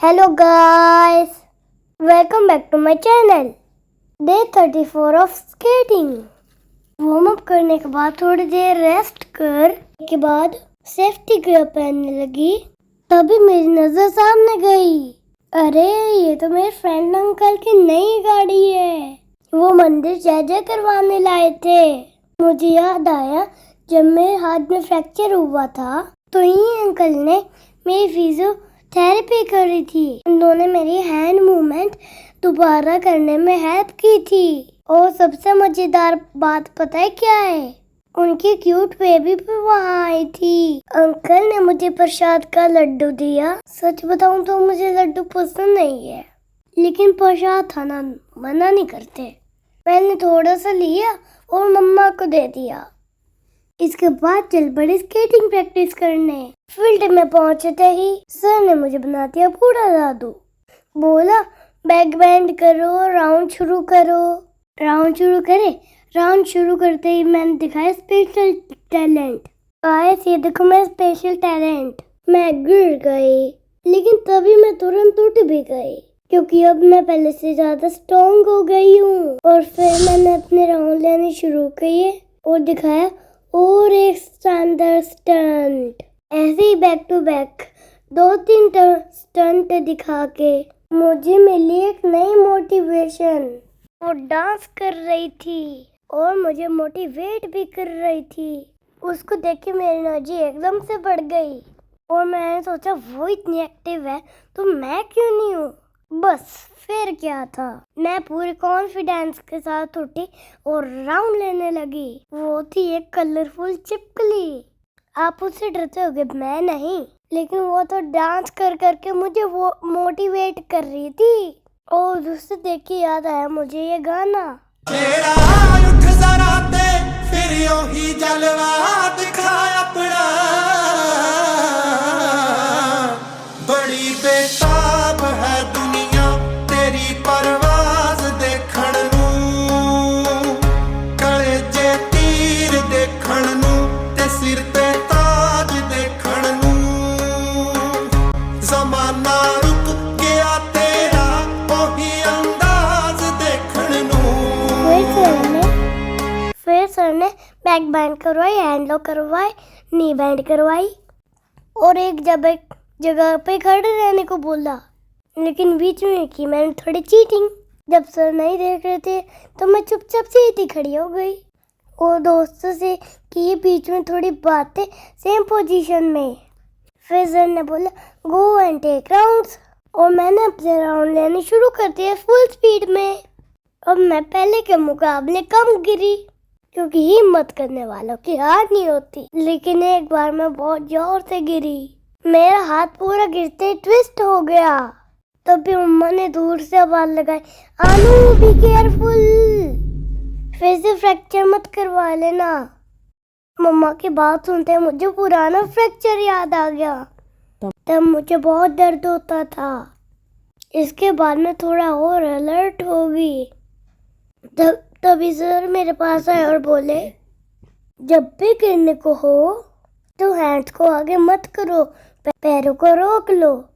Hello guys, welcome back to my channel. Day 34 of skating. Warm up करने के बाद थोड़ी देर रेस्ट कर के बाद सेफ्टी गियर पहनने लगी, तभी मेरी नजर सामने गई। अरे ये तो मेरे फ्रेंड अंकल की नई गाड़ी है। वो मंदिर जय करवाने लाए थे। मुझे याद आया जब मेरे हाथ में फ्रैक्चर हुआ था तो ये अंकल ने मेरी फिजियोथेरेपी करी थी। उन्होंने मेरी हैंड मूवमेंट दोबारा करने में हेल्प की थी। और सबसे मजेदार बात पता है क्या है? उनकी क्यूट बेबी भी वहाँ आई थी। अंकल ने मुझे प्रसाद का लड्डू दिया। सच बताऊं तो मुझे लड्डू पसंद नहीं है, लेकिन प्रसाद खाना मना नहीं करते। मैंने थोड़ा सा लिया और मम्मा को दे दिया। इसके बाद चल पड़ी स्केटिंग प्रैक्टिस करने। फील्ड में पहुंचते ही सर ने मुझे बना दिया पूरा जादू। बोला बैक बेंड करो, राउंड शुरू करो। राउंड शुरू करे। राउंड शुरू करते ही मैंने दिखाया स्पेशल टैलेंट। गाइस ये देखो मेरा स्पेशल टैलेंट। मैं गिर गई, लेकिन तभी मैं तुरंत उठ भी गई, क्योंकि अब मैं पहले से ज्यादा स्ट्रॉन्ग हो गई हूँ। और फिर मैंने अपने राउंड लेने शुरू किए और दिखाया और एक शानदार स्टंट। ऐसे ही बैक टू बैक 2-3 स्टंट दिखा के मुझे मिली एक नई मोटिवेशन। वो डांस कर रही थी और मुझे मोटिवेट भी कर रही थी। उसको देख के मेरी एनर्जी एकदम से बढ़ गई और मैंने सोचा वो इतनी एक्टिव है तो मैं क्यों नहीं हूँ। बस फिर क्या था, मैं पूरे कॉन्फिडेंस के साथ उठी और राउंड लेने लगी। वो थी एक कलरफुल चिपकली। आप उससे डरते होगे, मैं नहीं, लेकिन वो तो डांस कर करके मुझे वो मोटिवेट कर रही थी। और उससे देख के याद आया मुझे ये गाना। उठ जरा ते फिर ही जलवा दिखा अपना, बड़ी बेताब है दुनिया तेरी परवाज देखण नूं, कलेजे तीर देखण नूं ते सिर ते ताज देखण नूं। जमाना रुक गया तेरा ओही अंदाज देखण नूं। फिर सर ने बैक बैंड करवाई, हैंड लॉक करवाई, नी बैंड करवाई और एक जगह पे खड़े रहने को बोला, लेकिन बीच में की मैंने थोड़ी चीटिंग। जब सर नहीं देख रहे थे तो मैं चुपचाप सीधी खड़ी हो गई और दोस्तों से की बीच में थोड़ी बातें सेम पोजीशन में। फिर सर ने बोला गो एंड टेक राउंड्स और मैंने अपने राउंड लेने शुरू कर दिए फुल स्पीड में। अब मैं पहले के मुकाबले कम गिरी, क्योंकि हिम्मत करने वालों की हार नहीं होती। लेकिन एक बार मैं बहुत जोर से गिरी, मेरा हाथ पूरा गिरते ट्विस्ट हो गया। तब भी मम्मा ने दूर से आवाज लगाई, आनू बी केयरफुल, फिर से फ्रैक्चर मत करवा लेना। मम्मा की बात सुनते मुझे पुराना फ्रैक्चर याद आ गया। तब मुझे बहुत दर्द होता था। इसके बाद मैं थोड़ा और अलर्ट हो गई। तभी सर मेरे पास आए और बोले जब भी गिरने को हो तो हैंड्स को आगे मत करो, पैरों को रोक लो।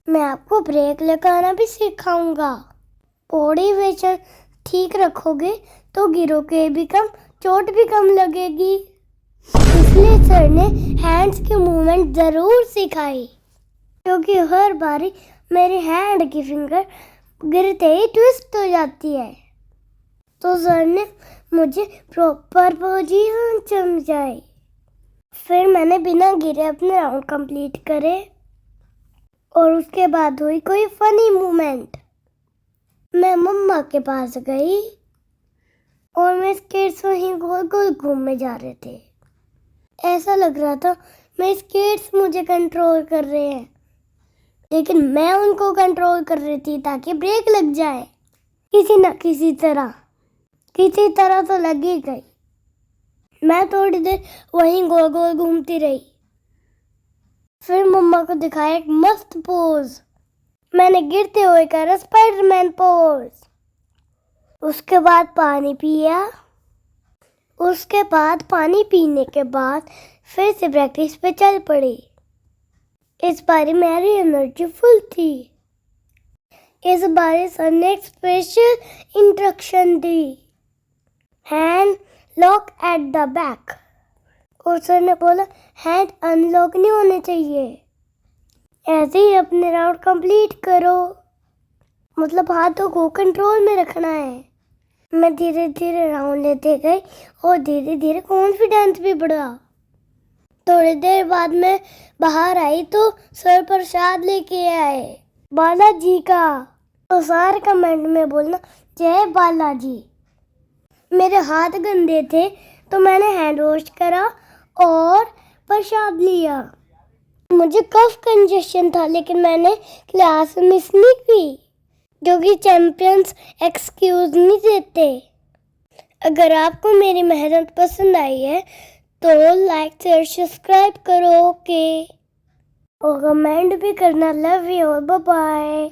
मैं आपको ब्रेक लगाना भी सिखाऊंगा। बॉडी वेट ठीक रखोगे तो गिरोगे भी कम, चोट भी कम लगेगी। इसलिए सर ने हैंड्स की मूवमेंट जरूर सिखाई, क्योंकि हर बारी मेरी हैंड की फिंगर गिरते ही ट्विस्ट हो जाती है। तो सर ने मुझे प्रॉपर पोजीशन समझाई। फिर मैंने बिना गिरे अपने राउंड कंप्लीट करे और उसके बाद हुई कोई फनी मोमेंट। मैं मम्मा के पास गई और मेरे स्केट्स वहीं गोल गोल घूमने जा रहे थे। ऐसा लग रहा था मेरे स्केट्स मुझे कंट्रोल कर रहे हैं, लेकिन मैं उनको कंट्रोल कर रही थी ताकि ब्रेक लग जाए। किसी न किसी तरह तो लग ही गई। मैं थोड़ी देर वहीं गोल गोल घूमती रही। फिर मम्मा को दिखाया एक मस्त पोज। मैंने गिरते हुए करा स्पाइडरमैन पोज। उसके बाद पानी पिया। उसके बाद पानी पीने के बाद फिर से प्रैक्टिस पे चल पड़ी। इस बार मेरी एनर्जी फुल थी। इस बार सर ने एक special instruction the, hand lock at the back. और सर ने बोला हैंड अनलॉक नहीं होने चाहिए, ऐसे ही अपने राउंड कंप्लीट करो, मतलब हाथों को कंट्रोल में रखना है। मैं धीरे धीरे राउंड लेते गई और धीरे धीरे कॉन्फिडेंस भी बढ़ा। थोड़ी देर बाद मैं बाहर आई तो सर प्रसाद लेके आए बालाजी का। तो सर कमेंट में बोलना जय बालाजी। मेरे हाथ गंदे थे तो मैंने हैंड वॉश करा और प्रसाद लिया। मुझे कफ कंजेशन था लेकिन मैंने क्लास मिस नहीं की, जो कि चैंपियंस एक्सक्यूज नहीं देते। अगर आपको मेरी मेहनत पसंद आई है तो लाइक शेयर सब्सक्राइब करो, ओके, और कमेंट भी करना। Love you, bye bye.